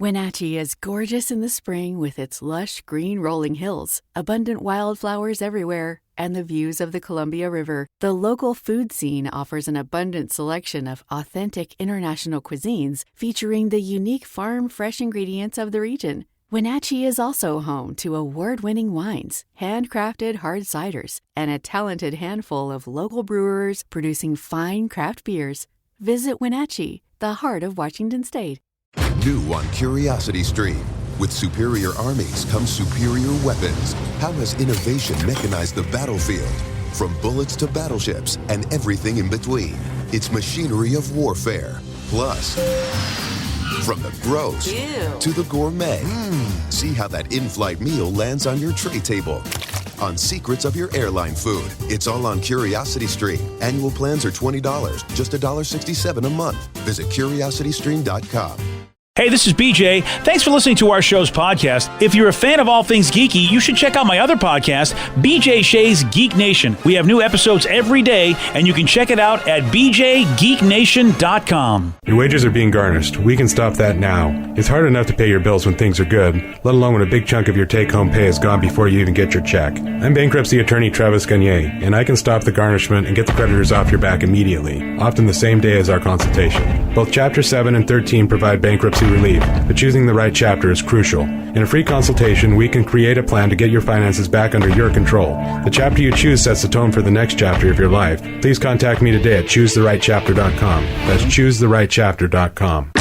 Wenatchee is gorgeous in the spring with its lush green rolling hills, abundant wildflowers everywhere, and the views of the Columbia River. The local food scene offers an abundant selection of authentic international cuisines featuring the unique farm-fresh ingredients of the region. Wenatchee is also home to award-winning wines, handcrafted hard ciders, and a talented handful of local brewers producing fine craft beers. Visit Wenatchee, the heart of Washington State. New on Curiosity Stream. With superior armies comes superior weapons. How has innovation mechanized the battlefield? From bullets to battleships and everything in between. It's machinery of warfare. Plus, from the gross to the gourmet. See how that in-flight meal lands on your tray table. On secrets of your airline food. It's all on Curiosity Stream. Annual plans are $20, just $1.67 a month. Visit curiositystream.com. Hey, this is BJ. Thanks for listening to our show's podcast. If you're a fan of all things geeky, you should check out my other podcast, BJ Shea's Geek Nation. We have new episodes every day, and you can check it out at bjgeeknation.com. Your wages are being garnished. We can stop that now. It's hard enough to pay your bills when things are good, let alone when a big chunk of your take-home pay is gone before you even get your check. I'm bankruptcy attorney Travis Gagne, and I can stop the garnishment and get the creditors off your back immediately, often the same day as our consultation. Both Chapter 7 and 13 provide bankruptcy relief, but choosing the right chapter is crucial. In a free consultation, we can create a plan to get your finances back under your control. The chapter you choose sets the tone for the next chapter of your life. Please contact me today at ChooseTheRightChapter.com. That's ChooseTheRightChapter.com.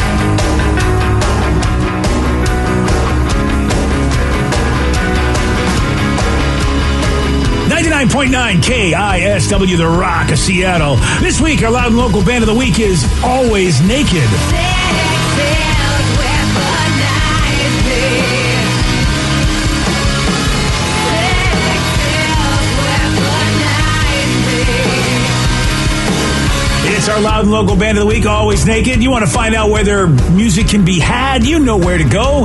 99.9 KISW, The Rock of Seattle. This week, our Loud and Local Band of the Week is Always Naked. It's our Loud and Local Band of the Week, Always Naked. You want to find out where their music can be had, you know where to go.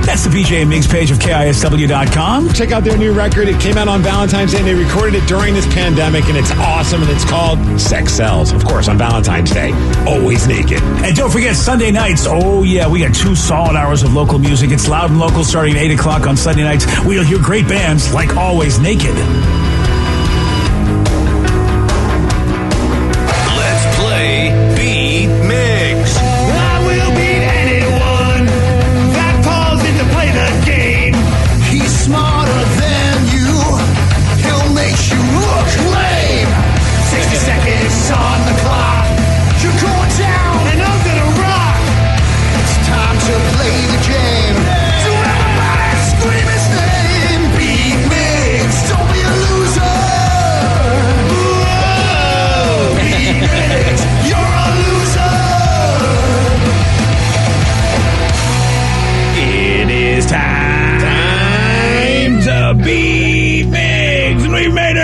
That's the BJ and Migs page of KISW.com. Check out their new record. It came out on Valentine's Day, and they recorded it during this pandemic, and it's awesome, and it's called Sex Sells, of course, on Valentine's Day. Always Naked. And don't forget, Sunday nights, oh yeah, we got 2 solid hours of local music. It's Loud and Local starting at 8 o'clock on Sunday nights. We'll hear great bands like Always Naked.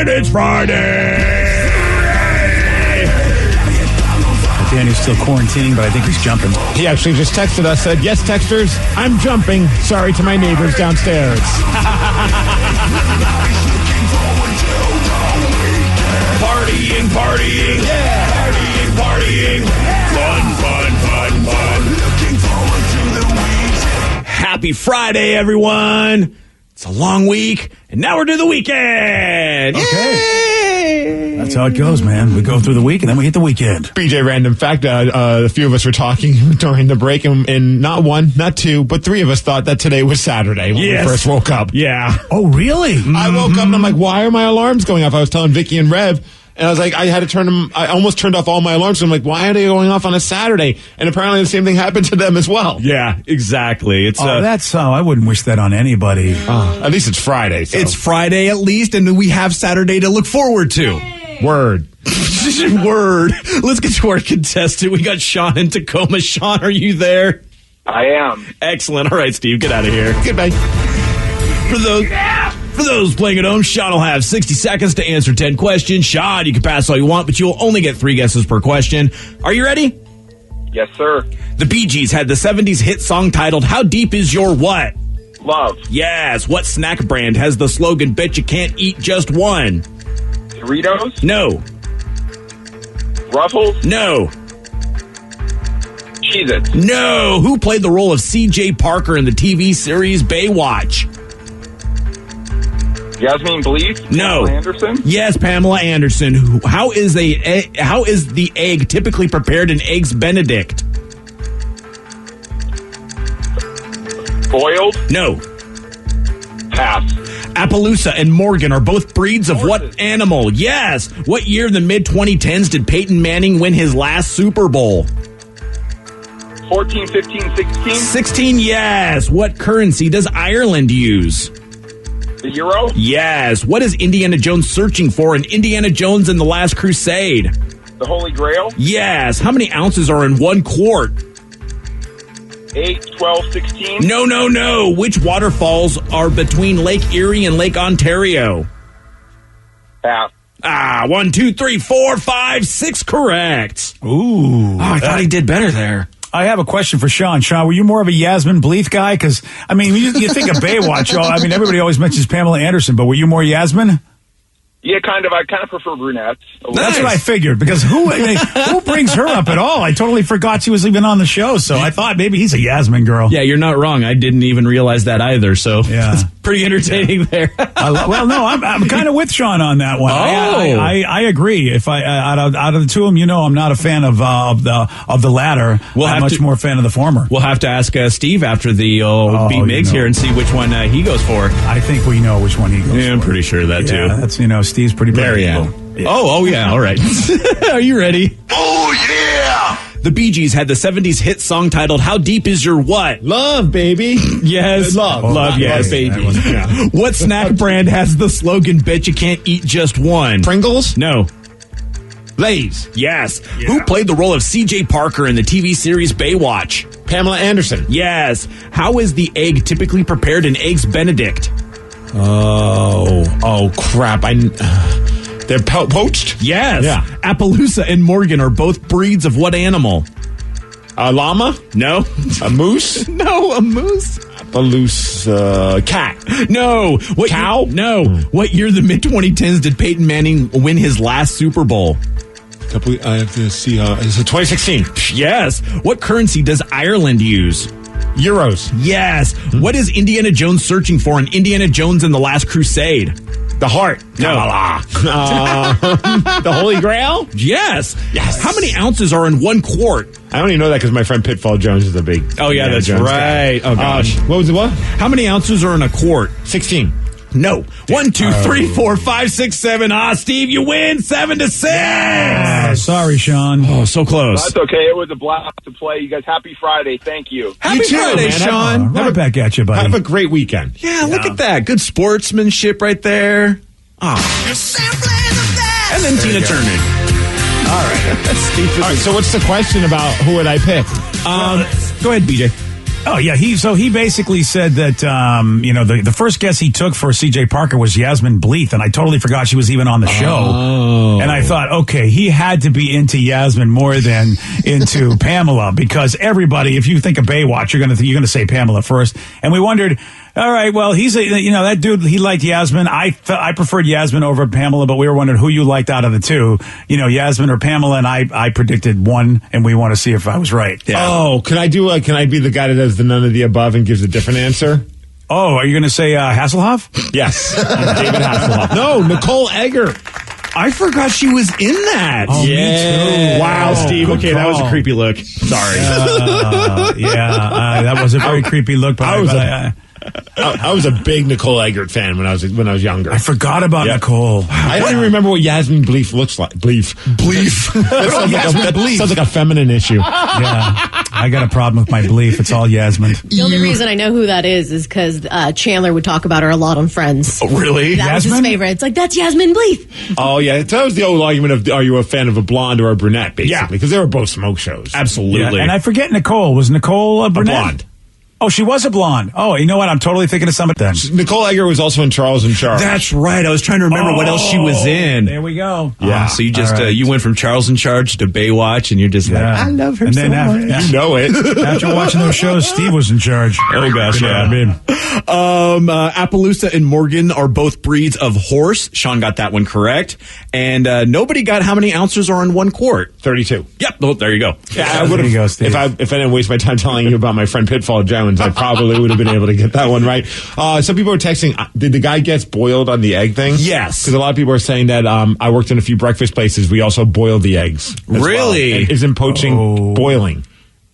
It's Friday! Danny's still quarantining, but I think he's jumping. He actually just texted us, said, yes, texters, I'm jumping. Sorry to my neighbors downstairs. Partying, partying, yeah! Partying, partying, yeah! Fun. Looking forward to the week. Happy Friday, everyone! It's a long week, and now we're to the weekend. Okay. Yay! That's how it goes, man. We go through the week, and then we hit the weekend. BJ, random fact, a few of us were talking during the break, and not one, not two, but 3 of us thought that today was Saturday when we first woke up. Yeah. Oh, really? I woke up, and I'm like, why are my alarms going off? I was telling Vicky and Rev, and I was like, I had to turn them, I almost turned off all my alarms. So I'm like, why are they going off on a Saturday? And apparently the same thing happened to them as well. Yeah, exactly. It's that's how I wouldn't wish that on anybody. At least it's Friday. So. It's Friday at least, and we have Saturday to look forward to. Word. Word. Let's get to our contestant. We got Sean in Tacoma. Sean, are you there? I am. Excellent. All right, Steve, get out of here. Goodbye. For those playing at home, Sean will have 60 seconds to answer 10 questions. Sean, you can pass all you want, but you'll only get 3 guesses per question. Are you ready? Yes, sir. The Bee Gees had the 70s hit song titled How Deep Is Your What? Love. Yes. What snack brand has the slogan, Bet You Can't Eat Just One? Doritos? No. Ruffles? No. Cheez-It. No. Who played the role of C.J. Parker in the TV series Baywatch? Yasmin Bleeth. No. Pamela Anderson. Yes, Pamela Anderson. How is the egg typically prepared in Eggs Benedict? Boiled. No. Pass. Appaloosa and Morgan are both breeds of what Horses. animal? Yes. What year in the mid-2010s did Peyton Manning win his last Super Bowl? 14, 15, 16. 16, yes. What currency does Ireland use? The Euro. Yes. What is Indiana Jones searching for in Indiana Jones and the Last Crusade? The Holy Grail. Yes. How many ounces are in 1 quart? 8, 12, 16. No. Which waterfalls are between Lake Erie and Lake Ontario? Pass. 1, 2, 3, 4, 5, 6 correct. Ooh. I thought he did better there. I have a question for Sean. Sean, were you more of a Yasmin Bleeth guy? Because, I mean, you think of Baywatch. I mean, everybody always mentions Pamela Anderson, but were you more Yasmin? Yeah, kind of. I kind of prefer brunettes. That's what I figured, because who brings her up at all? I totally forgot she was even on the show, so I thought maybe he's a Yasmin girl. Yeah, you're not wrong. I didn't even realize that either, so Yeah. it's pretty entertaining there. Well, no, I'm kind of with Sean on that one. Oh. I agree. If I out of the two of them, I'm not a fan of the latter. We'll I'm have much to- more fan of the former. We'll have to ask Steve after the Beat Migs here and see which one he goes for. I think we know which one he goes. Yeah, I'm for. pretty sure of that too. Yeah, that's Steve's pretty Marianne. predictable. Yeah. Oh yeah, all right. Are you ready? Oh, yeah! The Bee Gees had the 70s hit song titled How Deep Is Your What? Love, baby. Yes. Love, yes. baby. Yeah. What snack brand has the slogan, Bet You Can't Eat Just One? Pringles? No. Lay's. Yes. Who played the role of C.J. Parker in the TV series Baywatch? Pamela Anderson. Yes. How is the egg typically prepared in Eggs Benedict? Oh, crap. They're poached? Yes. Yeah. Appaloosa and Morgan are both breeds of what animal? A llama? No. A moose? No, a moose. A loose cat. No. What Cow? No. What year in the mid-2010s did Peyton Manning win his last Super Bowl? I have to see. Is it 2016? Yes. What currency does Ireland use? Euros. Yes. What is Indiana Jones searching for in Indiana Jones and the Last Crusade? The heart. No. The Holy Grail? Yes. Yes. How many ounces are in 1 quart? I only know that because my friend Pitfall Jones is a big. Oh, yeah, Indiana that's Jones right. guy. Oh, gosh. What was it? What? How many ounces are in a quart? 16. No. 1, 2, 3, 4, 5, 6, 7. Steve, you win 7-6. Sorry, Sean. Oh, so close. That's okay. It was a blast to play. You guys, happy Friday. Thank you. Happy You too, Friday, man. Sean. Right back at you, buddy. Have a great weekend. Yeah, look at that. Good sportsmanship right there. Oh. And then Tina Turner. All right. So what's the question about who would I pick? Go ahead, BJ. Oh yeah, he basically said that the first guess he took for C.J. Parker was Yasmin Bleeth, and I totally forgot she was even on the show. And I thought, okay, he had to be into Yasmin more than into Pamela, because everybody, if you think of Baywatch, you're gonna say Pamela first. And we wondered, all right, well, he's that dude, he liked Yasmin. I preferred Yasmin over Pamela, but we were wondering who you liked out of the two, Yasmin or Pamela, and I predicted one, and we want to see if I was right. Yeah. Oh, can I be the guy that does the none of the above and gives a different answer? Oh, are you going to say Hasselhoff? Yes. David Hasselhoff. No, Nicole Egger. I forgot she was in that. Oh, me too. Wow, Steve. Good Okay, that was a call. creepy look. Sorry. That was a very creepy look. But I was a big Nicole Eggert fan when I was younger. I forgot about Nicole. I don't even remember what Yasmin Bleeth looks like. Bleeth. That sounds like a feminine issue. Yeah, I got a problem with my belief. It's all Yasmin. The only reason I know who that is because Chandler would talk about her a lot on Friends. Oh, really? That was his Yasmin? favorite. It's like, that's Yasmin Bleeth. Oh, yeah. That was the old argument of, are you a fan of a blonde or a brunette, basically? Yeah. Because they were both smoke shows. Absolutely. Yeah, and I forget Nicole. Was Nicole a brunette? blonde. Oh, she was a blonde. Oh, you know what? I'm totally thinking of somebody then. Nicole Egger was also in Charles in Charge. That's right. I was trying to remember what else she was in. There we go. Yeah. So you just All right. you went from Charles in Charge to Baywatch, and you're just like, I love her And so then much. You know it. After watching those shows, Steve was in charge. Oh gosh, You know yeah. what I mean? Appaloosa and Morgan are both breeds of horse. Sean got that one correct, and nobody got how many ounces are in 1 quart. 32. Yep. Oh, there you go. Yeah, I There would you go, have. Steve. If I didn't waste my time telling you about my friend Pitfall Jones, I probably would have been able to get that one right. Some people are texting. Did the guy get boiled on the egg thing? Yes. Because a lot of people are saying that. I worked in a few breakfast places. We also boiled the eggs. as Really? well. And isn't poaching boiling?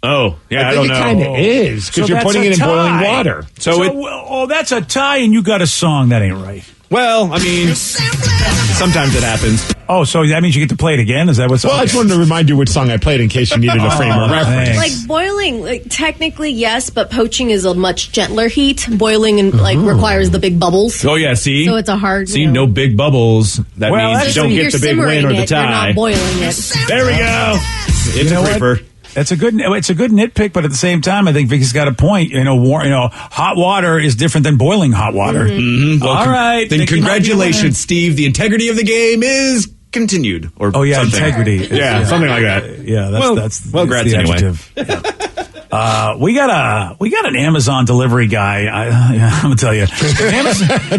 Oh, yeah. I think don't it know. kind of is So because you're that's putting a it in boiling tie. water. So that's a tie, and you got a song. That ain't right. Well, I mean, sometimes it happens. Oh, so that means you get to play it again? Is that what's? Well, I just wanted to remind you which song I played in case you needed a frame of reference. thanks. Like boiling, like technically yes, but poaching is a much gentler heat. Boiling and like requires the big bubbles. Oh yeah, see, So it's a hard. see, you know, no big bubbles. That Well, means that's you don't when get you're the big win simmering or the it, You're tie. not boiling it. There we go. It's know a what? creeper. It's a good nitpick, but at the same time, I think Vicky's got a point. Hot water is different than boiling hot water. Mm-hmm. Well, All right, then Vicky might be the winner. congratulations, Steve. The integrity of the game is continued. Or Oh yeah, something. integrity. Yeah, something like that. Yeah, that's congrats the anyway. adjective. Yeah. We got an Amazon delivery guy. I'm gonna tell you,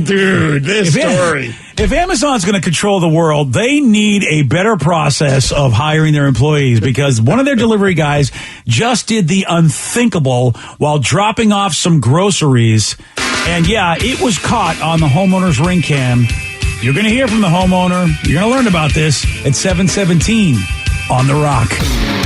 Dude, this story. If Amazon's going to control the world, they need a better process of hiring their employees because one of their delivery guys just did the unthinkable while dropping off some groceries. And yeah, it was caught on the homeowner's ring cam. You're going to hear from the homeowner. You're going to learn about this at 7:17 on The Rock.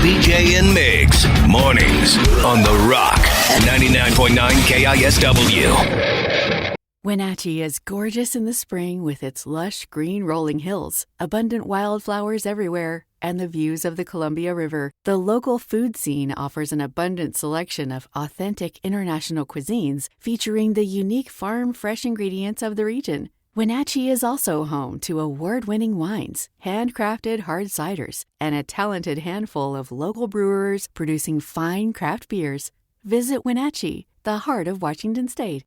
BJ and Migs, mornings on The Rock, 99.9 KISW. Wenatchee is gorgeous in the spring with its lush green rolling hills, abundant wildflowers everywhere, and the views of the Columbia River. The local food scene offers an abundant selection of authentic international cuisines featuring the unique farm-fresh ingredients of the region. Wenatchee is also home to award-winning wines, handcrafted hard ciders, and a talented handful of local brewers producing fine craft beers. Visit Wenatchee, the heart of Washington State.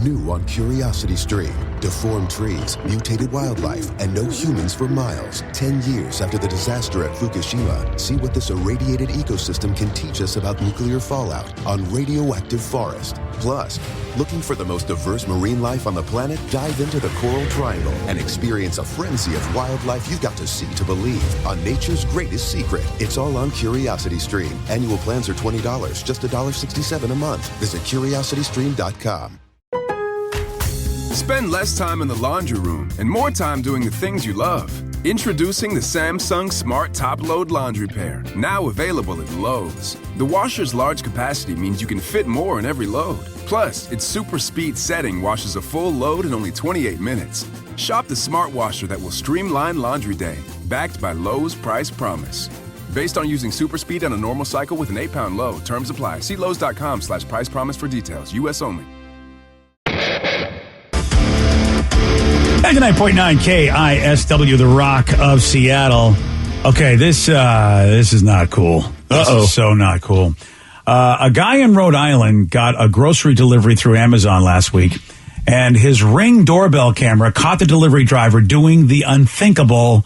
New on Curiosity Stream. Deformed trees, mutated wildlife, and no humans for miles. 10 years after the disaster at Fukushima, see what this irradiated ecosystem can teach us about nuclear fallout on Radioactive Forest. Plus, looking for the most diverse marine life on the planet? Dive into the Coral Triangle and experience a frenzy of wildlife you've got to see to believe on nature's greatest secret. It's all on Curiosity Stream. Annual plans are $20, just $1.67 a month. Visit curiositystream.com. Spend less time in the laundry room and more time doing the things you love. Introducing the Samsung Smart Top Load Laundry Pair, now available at Lowe's. The washer's large capacity means you can fit more in every load. Plus, its super speed setting washes a full load in only 28 minutes. Shop the smart washer that will streamline laundry day, backed by Lowe's Price Promise. Based on using super speed on a normal cycle with an 8-pound load, terms apply. See Lowe's.com/price promise for details. U.S. only. 99.9 KISW, The Rock of Seattle. Okay, this is not cool. This is so not cool. A guy in Rhode Island got a grocery delivery through Amazon last week, and his Ring doorbell camera caught the delivery driver doing the unthinkable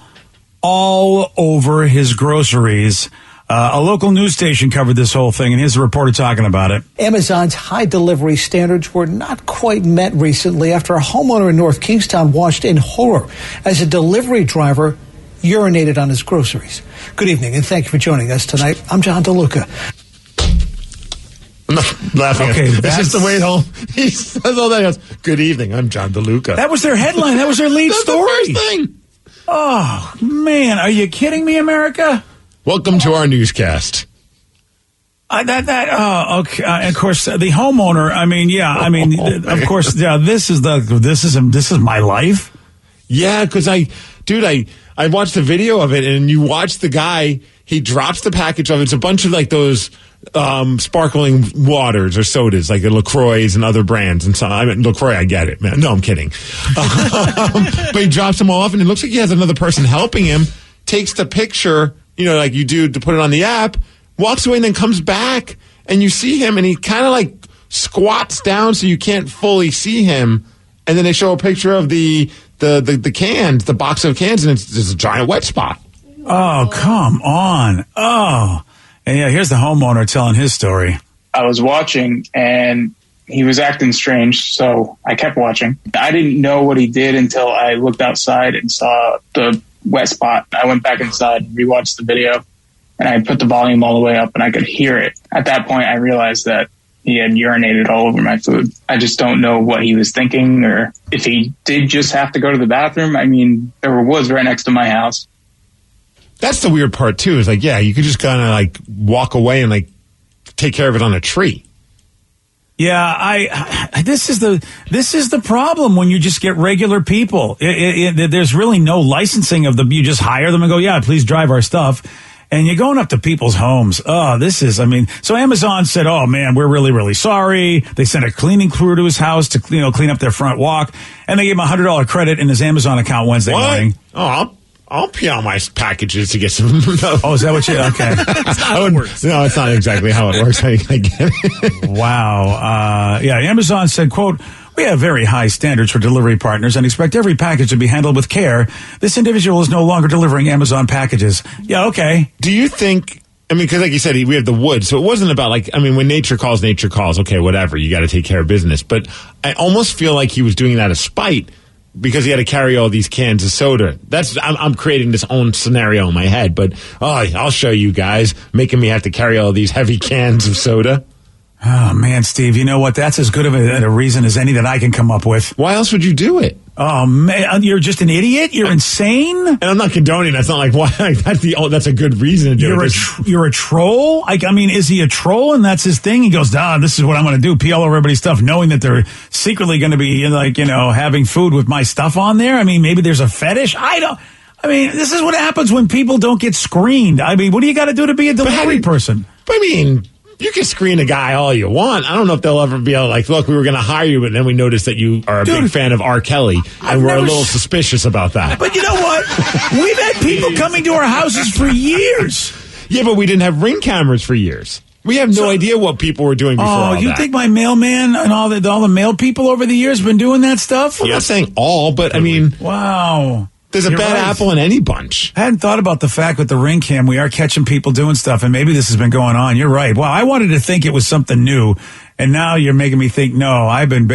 all over his groceries. A local news station covered this whole thing, and here's a reporter talking about it. Amazon's high delivery standards were not quite met recently after a homeowner in North Kingstown watched in horror as a delivery driver urinated on his groceries. Good evening, and thank you for joining us tonight. I'm John DeLuca. I'm not laughing. Okay, it's just the way home. He says all that. He goes, "Good evening, I'm John DeLuca." That was their headline. That was their lead That's story. the first thing. Oh, man. Are you kidding me, America? Welcome to our newscast. Okay. Of course, the homeowner. Of course, yeah. This is my life. Yeah, because I watched the video of it, and you watch the guy. He drops the package of it. It's a bunch of like those sparkling waters or sodas, like the LaCroix and other brands. And so, LaCroix, I get it, man. No, I'm kidding. But he drops them all off, and it looks like he has another person helping him. Takes the picture, like you do to put it on the app. Walks away and then comes back, and you see him, and he kind of like squats down so you can't fully see him, and then they show a picture of the cans, the box of cans, and it's just a giant wet spot. Oh, come on. Oh. And yeah, here's the homeowner telling his story. I was watching, and he was acting strange, so I kept watching. I didn't know what he did until I looked outside and saw the wet spot. I went back inside and rewatched the video, and I put the volume all the way up, and I could hear it. At that point, I realized that he had urinated all over my food. I just don't know what he was thinking, or if he did just have to go to the bathroom. I mean, there were woods right next to my house. That's the weird part, too, is like, yeah, you could just kind of like walk away and like take care of it on a tree. Yeah, this is the problem when you just get regular people. There's really no licensing of you just hire them and go, yeah, please drive our stuff. And you're going up to people's homes. Oh, so Amazon said, oh man, we're really, really sorry. They sent a cleaning crew to his house to, clean up their front walk. And they gave him $100 credit in his Amazon account Wednesday morning. Oh, I'll pee on my packages to get some. Oh, is that what you? Okay. That's not how it works. No, it's not exactly how it works. I get it. Wow. Yeah, Amazon said, quote, we have very high standards for delivery partners and expect every package to be handled with care. This individual is no longer delivering Amazon packages. Yeah, okay. Do you think, because like you said, we have the woods, so it wasn't about when nature calls, okay, whatever, you got to take care of business. But I almost feel like he was doing that out of spite, because he had to carry all these cans of soda. I'm creating this own scenario in my head, but I'll show you guys, making me have to carry all these heavy cans of soda. Oh, man, Steve, you know what? That's as good of a reason as any that I can come up with. Why else would you do it? Oh, man, you're just an idiot? You're insane? And I'm not condoning. That's not like, why? That's a good reason to do it. You're a troll? Is he a troll and that's his thing? He goes, this is what I'm going to do, pee all over everybody's stuff, knowing that they're secretly going to be, having food with my stuff on there? Maybe there's a fetish? This is what happens when people don't get screened. What do you got to do to be a delivery person? You can screen a guy all you want. I don't know if they'll ever be able to, look, we were going to hire you, but then we noticed that you are a big fan of R. Kelly, and we're a little suspicious about that. But you know what? We've had people coming to our houses for years. Yeah, but we didn't have Ring cameras for years. We have no idea what people were doing before all that. You think my mailman and all the mail people over the years have been doing that stuff? I'm not saying all, but Wow. There's a bad apple in any bunch. I hadn't thought about the fact with the Ring cam, we are catching people doing stuff, and maybe this has been going on. You're right. Well, I wanted to think it was something new, and now you're making me think, no, it's been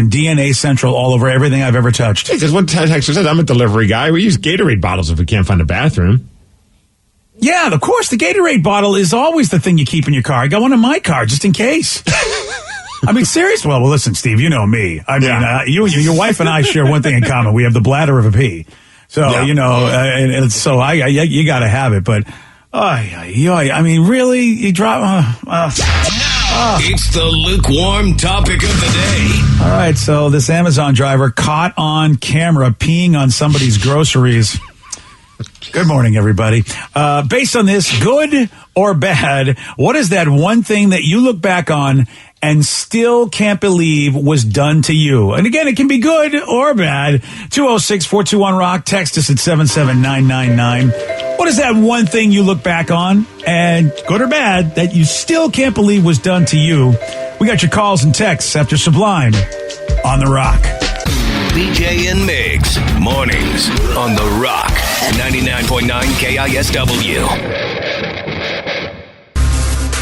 DNA Central all over everything I've ever touched. Because one texter says, I'm a delivery guy. We use Gatorade bottles if we can't find a bathroom. Yeah, of course, the Gatorade bottle is always the thing you keep in your car. I got one in my car just in case. Seriously. Well, listen, Steve, you know me. Your wife and I share one thing in common. We have the bladder of a pea. So, and so you got to have it. But, really? You drop... It's the lukewarm topic of the day. All right, so this Amazon driver caught on camera peeing on somebody's groceries. Good morning, everybody. Based on this, good or bad, what is that one thing that you look back on and still can't believe was done to you? And again, it can be good or bad. 206-421-ROCK. Text us at 77999. What is that one thing you look back on, and good or bad, that you still can't believe was done to you? We got your calls and texts after Sublime on The Rock. BJ and Migs, mornings on The Rock, 99.9 KISW.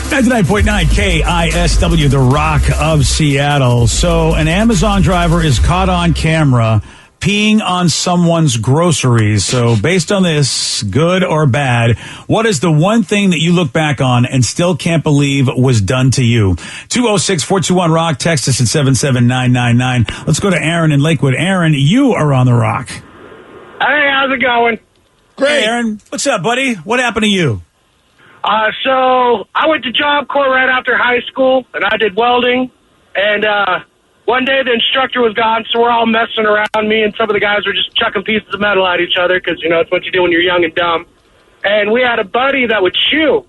99.9 KISW, The Rock of Seattle. So an Amazon driver is caught on camera peeing on someone's groceries. So based on this, good or bad, what is the one thing that you look back on and still can't believe was done to you? 206-421-ROCK. Text us at 77999. Let's go to Aaron in Lakewood. Aaron, you are on The Rock. Hey, how's it going? Great. Hey, Aaron. What's up, buddy? What happened to you? So I went to Job Corps right after high school, and I did welding. And one day the instructor was gone, so we're all messing around. Me and some of the guys were just chucking pieces of metal at each other because, it's what you do when you're young and dumb. And we had a buddy that would chew,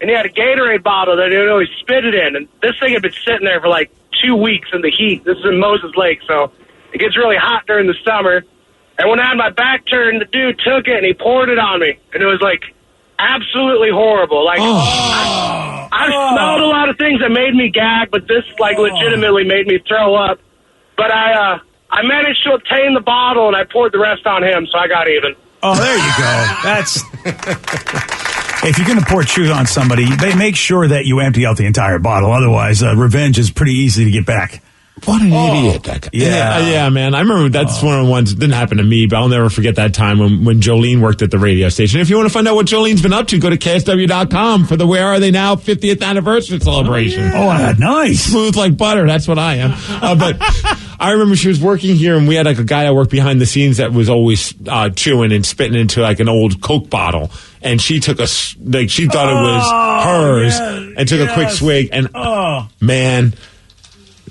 and he had a Gatorade bottle that he would always spit it in. And this thing had been sitting there for like 2 weeks in the heat. This is in Moses Lake, so it gets really hot during the summer. And when I had my back turned, the dude took it and he poured it on me. And it was like absolutely horrible. Like, I I've smelled a lot of things that made me gag, but this legitimately made me throw up. But I managed to obtain the bottle, and I poured the rest on him, so I got even. Oh, there you go. That's... If you're going to pour chew on somebody, they make sure that you empty out the entire bottle. Otherwise, revenge is pretty easy to get back. What an idiot that guy. Yeah, man. I remember that's one of the ones that didn't happen to me, but I'll never forget that time when Jolene worked at the radio station. If you want to find out what Jolene's been up to, go to KSW.com for the Where Are They Now 50th anniversary celebration. Oh, nice. Smooth like butter. That's what I am. But I remember she was working here, and we had like a guy that worked behind the scenes that was always chewing and spitting into like an old Coke bottle. And she took she thought it was hers and took a quick swig. And man,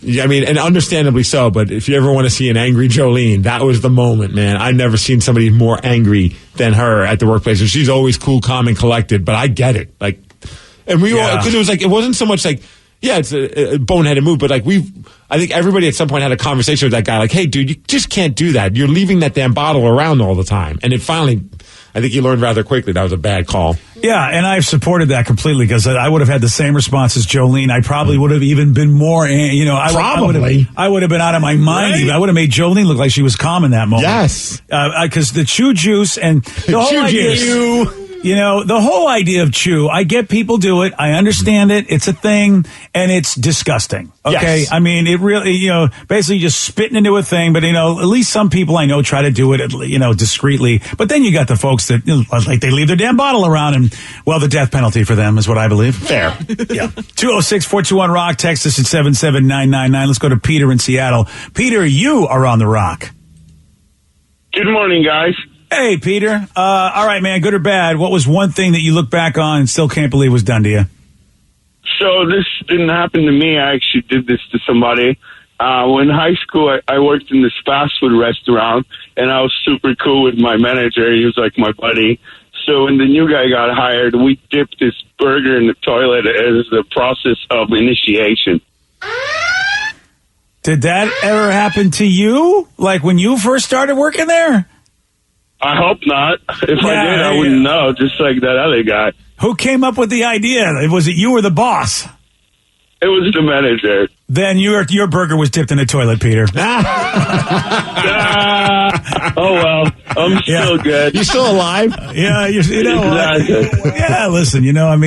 I mean, and understandably so, but if you ever want to see an angry Jolene, that was the moment, man. I've never seen somebody more angry than her at the workplace. And she's always cool, calm, and collected, but I get it. Like, and we all, because it was like, it wasn't so much like, yeah, it's a boneheaded move, but like I think everybody at some point had a conversation with that guy, like, hey, dude, you just can't do that. You're leaving that damn bottle around all the time. And it finally, I think he learned rather quickly that was a bad call. Yeah, and I've supported that completely because I would have had the same response as Jolene. I probably would have even been more, I would have been out of my mind. Right? I would have made Jolene look like she was calm in that moment. Yes. Because the chew juice and the whole idea... the whole idea of chew, I get people do it. I understand it. It's a thing, and it's disgusting. Okay? Yes. I mean, it really, basically just spitting into a thing, but, at least some people I know try to do it, discreetly. But then you got the folks that, like, they leave their damn bottle around, and, well, the death penalty for them is what I believe. Fair. Yeah. 206-421-ROCK, text us at 77999. Let's go to Peter in Seattle. Peter, you are on the Rock. Good morning, guys. Hey, Peter. All right, man, good or bad, what was one thing that you look back on and still can't believe was done to you? So this didn't happen to me. I actually did this to somebody. When in high school, I worked in this fast food restaurant, and I was super cool with my manager. He was like my buddy. So when the new guy got hired, we dipped this burger in the toilet as the process of initiation. Did that ever happen to you? Like when you first started working there? I hope not. If I did, I wouldn't know, just like that other guy. Who came up with the idea? Was it you or the boss? It was the manager. Then your burger was dipped in the toilet, Peter. Oh, well, I'm still good. You still alive? Yeah, yeah, listen,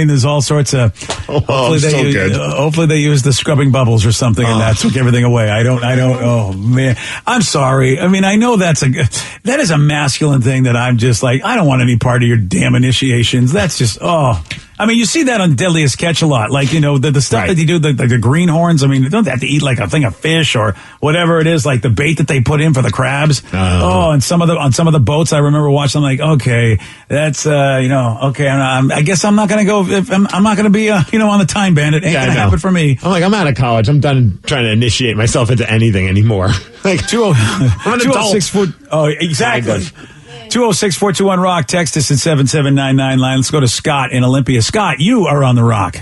there's all sorts of... hopefully they use the scrubbing bubbles or something, and that took everything away. I don't, oh, man. I'm sorry. I mean, I know that is a masculine thing that I'm just like, I don't want any part of your damn initiations. That's just, I mean, you see that on Deadliest Catch a lot. Like, the stuff that you do, the greenhorns. I mean, they don't have to eat like a thing of fish or whatever it is, like the bait that they put in for the crabs. And on some of the boats, I remember watching, like, okay, that's, okay, I guess I'm not going to go, I'm not going to be, on the Time Bandit. Ain't going to happen for me. I'm like, I'm out of college. I'm done trying to initiate myself into anything anymore. Like, I'm an adult. Oh, exactly. 206-421-ROCK. Text us at 7799 line. Let's go to Scott in Olympia. Scott, you are on the Rock.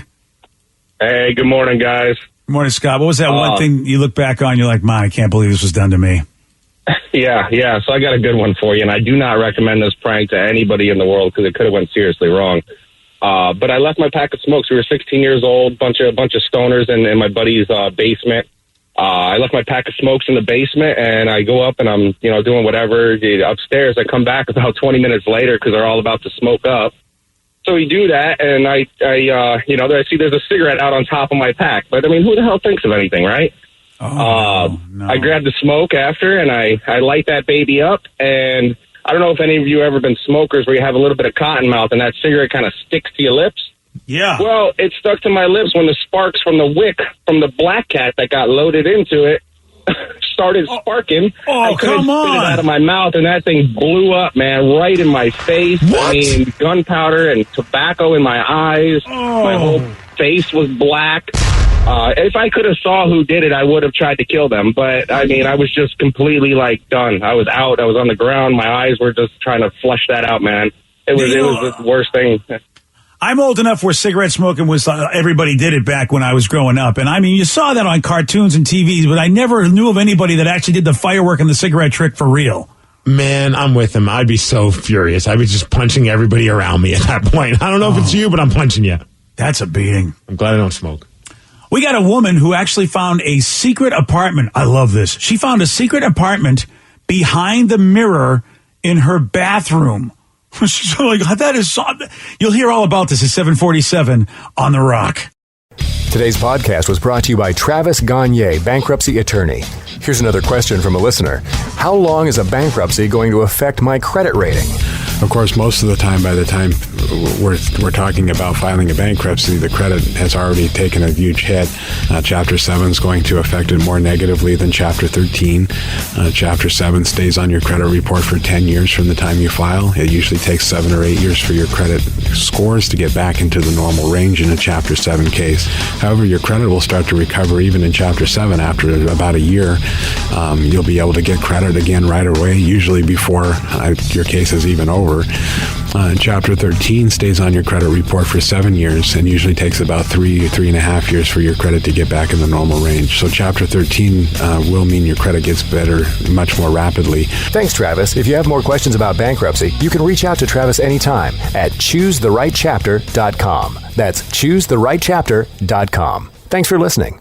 Hey, good morning, guys. Good morning, Scott. What was that one thing you look back on? You're like, man, I can't believe this was done to me. Yeah. So I got a good one for you, and I do not recommend this prank to anybody in the world because it could have went seriously wrong. But I left my pack of smokes. We were 16 years old, bunch of stoners in my buddy's basement. I left my pack of smokes in the basement, and I go up and I'm, doing whatever upstairs. I come back about 20 minutes later because they're all about to smoke up. So we do that, and I see there's a cigarette out on top of my pack. But I mean, who the hell thinks of anything, right? No. I grab the smoke after, and I light that baby up. And I don't know if any of you ever been smokers where you have a little bit of cotton mouth, and that cigarette kind of sticks to your lips. Yeah. Well, it stuck to my lips when the sparks from the wick from the black cat that got loaded into it started sparking. I couldn't spit it out of my mouth, and that thing blew up, man, right in my face. What? I mean, gunpowder and tobacco in my eyes. My whole face was black. If I could have saw who did it, I would have tried to kill them. But, I mean, I was just completely, done. I was out. I was on the ground. My eyes were just trying to flush that out, man. It was the worst thing. I'm old enough where cigarette smoking was, everybody did it back when I was growing up. And I mean, you saw that on cartoons and TVs, but I never knew of anybody that actually did the firework and the cigarette trick for real. Man, I'm with him. I'd be so furious. I'd be just punching everybody around me at that point. I don't know if it's you, but I'm punching you. That's a beating. I'm glad I don't smoke. We got a woman who actually found a secret apartment. I love this. She found a secret apartment behind the mirror in her bathroom. She's like, that is so... You'll hear all about this at 7:47 on The Rock. Today's podcast was brought to you by Travis Gagne, bankruptcy attorney. Here's another question from a listener. How long is a bankruptcy going to affect my credit rating? Of course, most of the time, by the time we're talking about filing a bankruptcy, the credit has already taken a huge hit. Chapter 7 is going to affect it more negatively than Chapter 13. Chapter 7 stays on your credit report for 10 years from the time you file. It usually takes 7 or 8 years for your credit scores to get back into the normal range in a Chapter 7 case. However, your credit will start to recover even in Chapter 7 after about a year. You'll be able to get credit again right away, usually before your case is even over. Chapter 13 stays on your credit report for 7 years and usually takes about 3.5 years for your credit to get back in the normal range. So Chapter 13 will mean your credit gets better much more rapidly. Thanks, Travis. If you have more questions about bankruptcy, you can reach out to Travis anytime at choosetherightchapter.com. That's choosetherightchapter.com. Thanks for listening.